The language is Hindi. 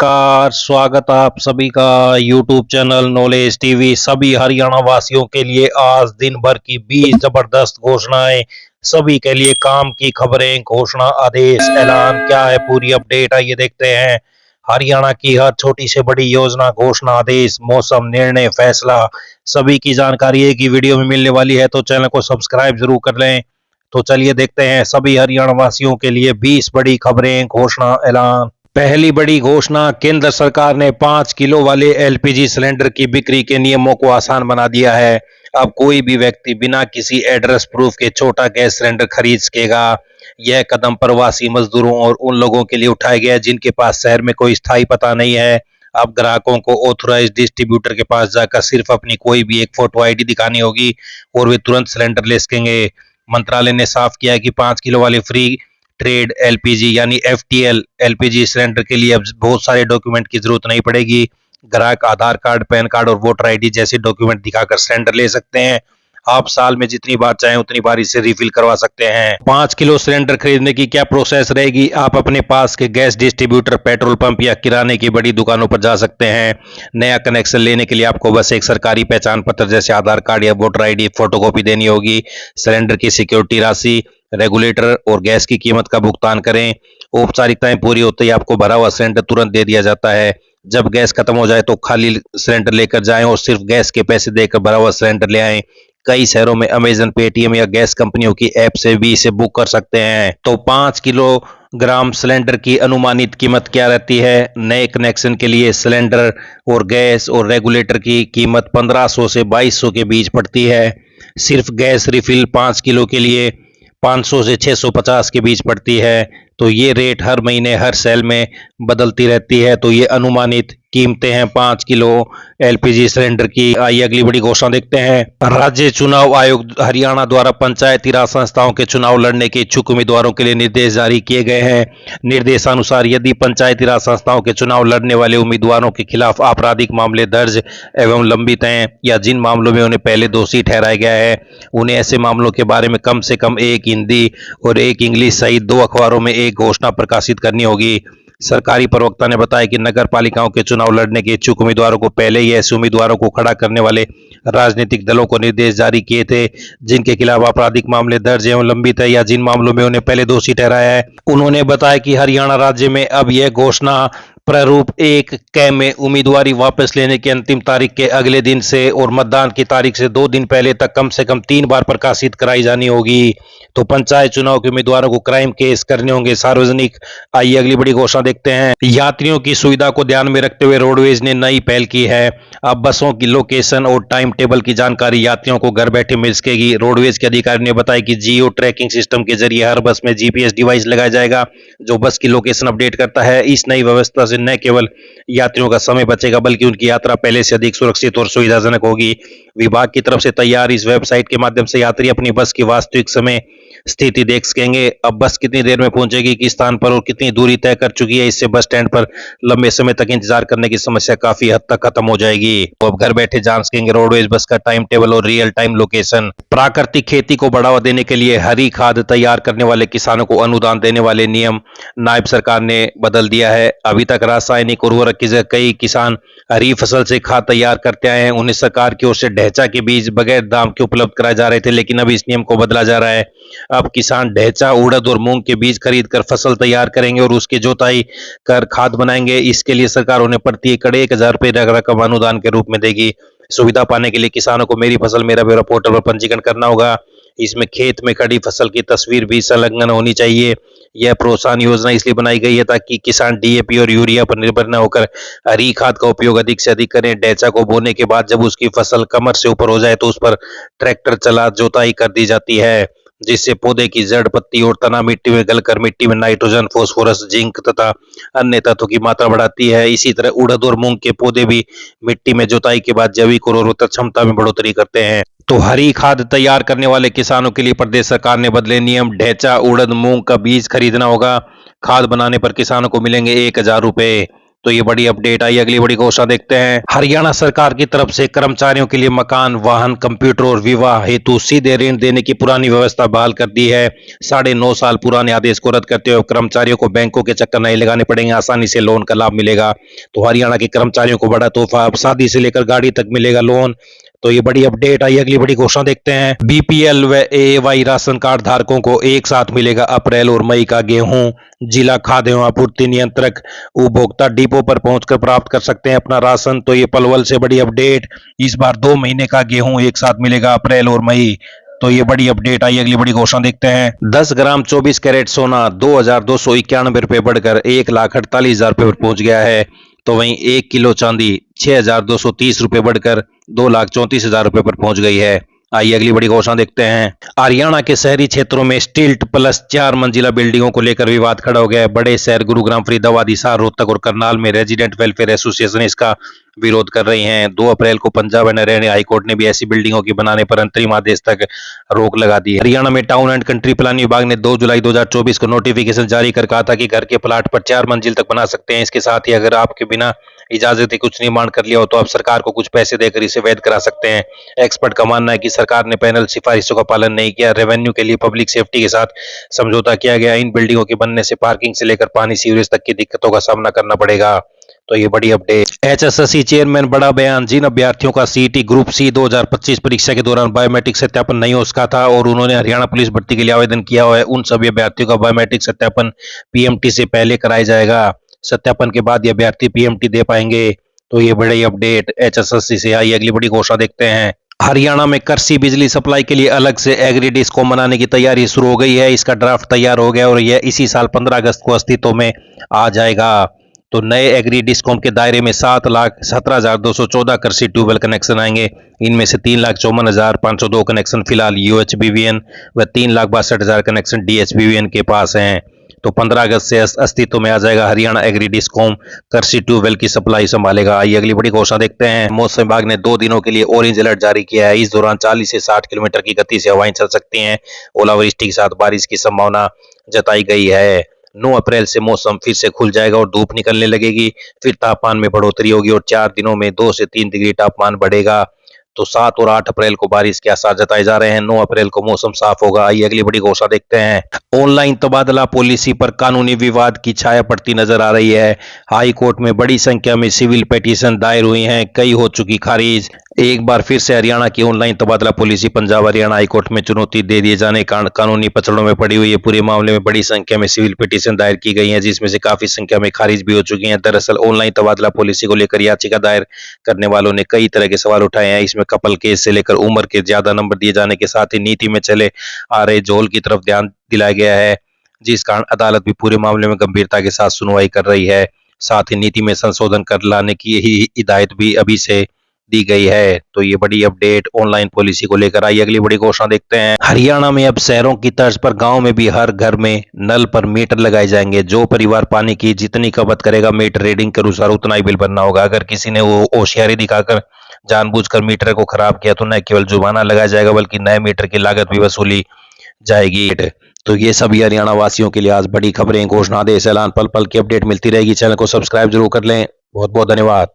नमस्कार, स्वागत आप सभी का यूट्यूब चैनल नॉलेज टीवी। सभी हरियाणा वासियों के लिए आज दिन भर की 20 जबरदस्त घोषणाएं, सभी के लिए काम की खबरें, घोषणा, आदेश, ऐलान, क्या है पूरी अपडेट, आइए देखते हैं। हरियाणा की हर छोटी से बड़ी योजना, घोषणा, आदेश, मौसम, निर्णय, फैसला, सभी की जानकारी एक ही वीडियो में मिलने वाली है, तो चैनल को सब्सक्राइब जरूर कर लें। तो चलिए देखते हैं सभी हरियाणा वासियों के लिए 20 बड़ी खबरें, घोषणा, ऐलान। पहली बड़ी घोषणा, केंद्र सरकार ने 5 किलो वाले एलपीजी सिलेंडर की बिक्री के नियमों को आसान बना दिया है। अब कोई भी व्यक्ति बिना किसी एड्रेस प्रूफ के छोटा गैस सिलेंडर खरीद सकेगा। यह कदम प्रवासी मजदूरों और उन लोगों के लिए उठाया गया है जिनके पास शहर में कोई स्थायी पता नहीं है। अब ग्राहकों को ऑथोराइज्ड डिस्ट्रीब्यूटर के पास जाकर सिर्फ अपनी कोई भी एक फोटो आईडी दिखानी होगी और वे तुरंत सिलेंडर ले सकेंगे। मंत्रालय ने साफ किया है कि 5 किलो वाले फ्री ट्रेड एलपीजी यानी एफटीएल एलपीजी सिलेंडर के लिए अब बहुत सारे डॉक्यूमेंट की जरूरत नहीं पड़ेगी। ग्राहक आधार कार्ड, पैन कार्ड और वोटर आईडी जैसे डॉक्यूमेंट दिखाकर सिलेंडर ले सकते हैं। आप साल में जितनी बार चाहें उतनी बार इसे रिफिल करवा सकते हैं। 5 किलो सिलेंडर खरीदने की क्या प्रोसेस रहेगी? आप अपने पास के गैस डिस्ट्रीब्यूटर, पेट्रोल पंप या किराने की बड़ी दुकानों पर जा सकते हैं। नया कनेक्शन लेने के लिए आपको बस एक सरकारी पहचान पत्र जैसे आधार कार्ड या वोटर आईडी फोटोकॉपी देनी होगी। सिलेंडर की सिक्योरिटी राशि, रेगुलेटर और गैस की कीमत का भुगतान करें। औपचारिकताएं पूरी होते ही आपको भरा हुआ सिलेंडर तुरंत दे दिया जाता है। जब गैस खत्म हो जाए तो खाली सिलेंडर लेकर जाएं और सिर्फ गैस के पैसे देकर भरा हुआ सिलेंडर ले आएं। कई शहरों में अमेजन, पेटीएम या गैस कंपनियों की ऐप से भी इसे बुक कर सकते हैं। तो 5 किलोग्राम सिलेंडर की अनुमानित कीमत क्या रहती है? नए कनेक्शन के लिए सिलेंडर और गैस और रेगुलेटर की कीमत 1500 से 2200 के बीच पड़ती है। सिर्फ गैस रिफिल 5 किलो के लिए 500 से 650 के बीच पड़ती है। तो ये रेट हर महीने हर सेल में बदलती रहती है। तो ये अनुमानित कीमतें हैं 5 किलो एलपीजी सिलेंडर की। आइए अगली बड़ी घोषणा देखते हैं। राज्य चुनाव आयोग हरियाणा द्वारा पंचायती राज संस्थाओं के चुनाव लड़ने के इच्छुक उम्मीदवारों के लिए निर्देश जारी किए गए हैं। निर्देशानुसार यदि पंचायती राज संस्थाओं के चुनाव लड़ने वाले उम्मीदवारों के खिलाफ आपराधिक मामले दर्ज एवं लंबित हैं या जिन मामलों में उन्हें पहले दोषी ठहराया गया है, उन्हें ऐसे मामलों के बारे में कम से कम एक हिंदी और एक इंग्लिश सहित 2 अखबारों में एक घोषणा प्रकाशित करनी होगी। सरकारी प्रवक्ता ने बताया कि नगर पालिकाओं के चुनाव लड़ने के इच्छुक उम्मीदवारों को पहले ही ऐसे उम्मीदवारों को खड़ा करने वाले राजनीतिक दलों को निर्देश जारी किए थे जिनके खिलाफ आपराधिक मामले दर्ज एवं लंबित है या जिन मामलों में उन्हें पहले दोषी ठहराया है। उन्होंने बताया कि हरियाणा राज्य में अब यह घोषणा प्रारूप 1 क में उम्मीदवारी वापस लेने की अंतिम तारीख के अगले दिन से और मतदान की तारीख से 2 दिन पहले तक कम से कम 3 बार प्रकाशित कराई जानी होगी। तो पंचायत चुनाव के उम्मीदवारों को क्राइम केस करने होंगे सार्वजनिक। आइए अगली बड़ी घोषणा देखते हैं। यात्रियों की सुविधा को ध्यान में रखते हुए रोडवेज ने नई पहल की है। अब बसों की लोकेशन और टाइम टेबल की जानकारी यात्रियों को घर बैठे मिल सकेगी। रोडवेज के अधिकारी ने बताया कि जियो ट्रैकिंग सिस्टम के जरिए हर बस में जीपीएस डिवाइस लगाया जाएगा जो बस की लोकेशन अपडेट करता है। इस नई व्यवस्था से न केवल यात्रियों का समय बचेगा बल्कि उनकी यात्रा पहले से अधिक सुरक्षित और सुविधाजनक होगी। विभाग की तरफ से तैयार इस वेबसाइट के माध्यम से यात्री अपनी बस की वास्तविक समय स्थिति देख सकेंगे। अब बस कितनी देर में पहुंचेगी, किस स्थान पर और कितनी दूरी तय कर चुकी है, इससे बस स्टैंड पर लंबे समय तक इंतजार करने की समस्या काफी हद तक खत्म हो जाएगी। तो अब घर बैठे जान सकेंगे रोडवेज बस का टाइम टेबल और रियल टाइम लोकेशन। प्राकृतिक खेती को बढ़ावा देने के लिए हरी खाद तैयार करने वाले किसानों को अनुदान देने वाले नियम नायब सरकार ने बदल दिया है। अभी तक रासायनिक उर्वरक की जगह कई किसान हरी फसल से खाद तैयार करते आए हैं। उन्हें सरकार की ओर से ढैंचा के बीज बगैर दाम के उपलब्ध कराए जा रहे थे, लेकिन अब इस नियम को बदला जा रहा है। अब किसान ढैंचा, उड़द और मूंग के बीज खरीद कर फसल तैयार करेंगे और उसकी जोताई कर खाद बनाएंगे। इसके लिए सरकार उन्हें प्रति एकड़ 1000 रुपये रकम अनुदान के रूप में देगी। सुविधा पाने के लिए किसानों को मेरी फसल मेरा ब्यौरा पोर्टल पर पंजीकरण करना होगा। इसमें खेत में खड़ी फसल की तस्वीर भी संलग्न होनी चाहिए। यह प्रोत्साहन योजना इसलिए बनाई गई है ताकि किसान डीएपी और यूरिया पर निर्भर न होकर हरी खाद का उपयोग अधिक से अधिक करें। ढैंचा को बोने के बाद जब उसकी फसल कमर से ऊपर हो जाए तो उस पर ट्रैक्टर चला जोताई कर दी जाती है, जिससे पौधे की जड़, पत्ती और तना मिट्टी में गलकर मिट्टी में नाइट्रोजन, फास्फोरस, जिंक तथा अन्य तत्वों की मात्रा बढ़ाती है। इसी तरह उड़द और मूंग के पौधे भी मिट्टी में जुताई के बाद जैविक और उर्वरता क्षमता में बढ़ोतरी करते हैं। तो हरी खाद तैयार करने वाले किसानों के लिए प्रदेश सरकार ने बदले नियम। ढैंचा, उड़द, मूंग का बीज खरीदना होगा। खाद बनाने पर किसानों को मिलेंगे 1000 रुपए। तो ये बड़ी अपडेट आई। अगली बड़ी घोषणा देखते हैं। हरियाणा सरकार की तरफ से कर्मचारियों के लिए मकान, वाहन, कंप्यूटर और विवाह हेतु सीधे ऋण देने की पुरानी व्यवस्था बहाल कर दी है। 9.5 साल पुराने आदेश को रद्द करते हुए कर्मचारियों को बैंकों के चक्कर नहीं लगाने पड़ेंगे, आसानी से लोन का लाभ मिलेगा। तो हरियाणा के कर्मचारियों को बड़ा तोहफा, अब शादी से लेकर गाड़ी तक मिलेगा लोन। तो ये बड़ी अपडेट आई। अगली बड़ी घोषणा देखते हैं। बीपीएल व एएवाई राशन कार्ड धारकों को एक साथ मिलेगा अप्रैल और मई का गेहूं। जिला खाद्य एवं आपूर्ति नियंत्रक उपभोक्ता डिपो पर पहुंचकर प्राप्त कर सकते हैं अपना राशन। तो ये पलवल से बड़ी अपडेट, इस बार 2 महीने का गेहूं एक साथ मिलेगा अप्रैल और मई। तो ये बड़ी अपडेट आई। अगली बड़ी घोषणा देखते हैं। 10 ग्राम 24 कैरेट सोना 2,291 रुपए बढ़कर 1,48,000 रुपए पर पहुंच गया है। तो वहीं 1 किलो चांदी 6,230 रुपए बढ़कर 2,34,000 रुपए पर पहुंच गई है। आइए अगली बड़ी घोषणा देखते हैं। हरियाणा के शहरी क्षेत्रों में स्टील्ट प्लस 4 मंजिला बिल्डिंगों को लेकर विवाद खड़ा हो गया है। बड़े शहर गुरुग्राम, फरीदाबाद, हिसार, रोहतक और करनाल में रेजिडेंट वेलफेयर एसोसिएशन इसका विरोध कर रही हैं। 2 अप्रैल को पंजाब एंड हरियाणा हाईकोर्ट ने भी ऐसी बिल्डिंगों की बनाने पर अंतरिम आदेश तक रोक लगा दी है। हरियाणा में टाउन एंड कंट्री प्लानिंग विभाग ने 2 जुलाई 2024 को नोटिफिकेशन जारी कर कहा था कि घर के प्लाट पर 4 मंजिल तक बना सकते हैं। इसके साथ ही अगर आपके बिना इजाजत कुछ निर्माण कर लिया हो तो आप सरकार को कुछ पैसे देकर इसे वैध करा सकते हैं। एक्सपर्ट का मानना है कि सरकार ने पैनल सिफारिशों का पालन नहीं किया। रेवेन्यू के लिए पब्लिक सेफ्टी के साथ समझौता किया गया। इन बिल्डिंगों के बनने से पार्किंग से लेकर पानी, सीवरेज तक की दिक्कतों का सामना करना पड़ेगा। तो ये बड़ी अपडेट। एचएसएससी चेयरमैन बड़ा बयान। जिन अभ्यर्थियों का सीईटी ग्रुप सी 2025 परीक्षा के दौरान बायोमेट्रिक सत्यापन नहीं हो सका था और उन्होंने हरियाणा पुलिस भर्ती के लिए आवेदन किया हुआ है, उन सभी अभ्यर्थियों का बायोमेट्रिक सत्यापन पीएमटी से पहले कराया जाएगा। सत्यापन के बाद ये अभ्यर्थी पीएमटी दे पाएंगे। तो ये बड़ी अपडेट एचएसएससी से आई। अगली बड़ी घोषणा देखते हैं। हरियाणा में कृषि बिजली सप्लाई के लिए अलग से एग्री डिस्कॉम बनाने की तैयारी शुरू हो गई है। इसका ड्राफ्ट तैयार हो गया और यह इसी साल 15 अगस्त को अस्तित्व में आ जाएगा। तो नए एग्री डिस्कॉम के दायरे में 7,17,214 कृषि ट्यूबवेल कनेक्शन आएंगे। इनमें से 3,54,502 कनेक्शन फिलहाल यूएचबीवीएन व 3,62,000 कनेक्शन डीएचबीवीएन के पास हैं। तो 15 अगस्त से अस्तित्व में आ जाएगा हरियाणा एग्री डिस्कॉम, कृषि ट्यूबवेल की सप्लाई संभालेगा। आइए अगली बड़ी घोषणा देखते हैं। मौसम विभाग ने 2 दिनों के लिए ऑरेंज अलर्ट जारी किया है। इस दौरान 40 से 60 किलोमीटर की गति से हवाएं चल सकती हैं। ओलावृष्टि के साथ बारिश की संभावना जताई गई है। 9 अप्रैल से मौसम फिर से खुल जाएगा और धूप निकलने लगेगी। फिर तापमान में बढ़ोतरी होगी और 4 दिनों में 2 से 3 डिग्री तापमान बढ़ेगा। तो 7 और 8 अप्रैल को बारिश के आसार जताए जा रहे हैं। 9 अप्रैल को मौसम साफ होगा। आइए अगली बड़ी घोषणा देखते हैं। ऑनलाइन तबादला पॉलिसी पर कानूनी विवाद की छाया पड़ती नजर आ रही है। हाई कोर्ट में बड़ी संख्या में सिविल पिटीशन दायर हुई हैं, कई हो चुकी खारिज। एक बार फिर से हरियाणा की ऑनलाइन तबादला पॉलिसी पंजाब हरियाणा हाईकोर्ट में चुनौती दे दिए जाने के कारण कानूनी पचड़ों में पड़ी हुई है। पूरे मामले में बड़ी संख्या में सिविल पिटीशन दायर की गई हैं, जिसमें से काफी संख्या में खारिज भी हो चुकी हैं। दरअसल ऑनलाइन तबादला पॉलिसी को लेकर याचिका दायर करने वालों ने कई तरह के सवाल उठाए हैं। इसमें कपल केस से लेकर उम्र के ज्यादा नंबर दिए जाने के साथ ही नीति में चले आ रहे झोल की तरफ ध्यान दिलाया गया है, जिस कारण अदालत भी पूरे मामले में गंभीरता के साथ सुनवाई कर रही है। साथ ही नीति में संशोधन कर लाने की ही हिदायत भी अभी से दी गई है। तो ये बड़ी अपडेट ऑनलाइन पॉलिसी को लेकर आई। अगली बड़ी घोषणा देखते हैं। हरियाणा में अब शहरों की तर्ज पर गांव में भी हर घर में नल पर मीटर लगाए जाएंगे। जो परिवार पानी की जितनी खपत करेगा मीटर रीडिंग के अनुसार उतना ही बिल भरना होगा। अगर किसी ने वो होशियारी दिखाकर जानबूझकर मीटर को खराब किया तो न केवल जुर्माना लगाया जाएगा बल्कि नए मीटर की लागत भी वसूली जाएगी। तो ये सभी हरियाणा वासियों के लिए आज बड़ी खबरें, घोषणा, आदेश, ऐलान, पल पल की अपडेट मिलती रहेगी। चैनल को सब्सक्राइब जरूर कर लें। बहुत बहुत धन्यवाद।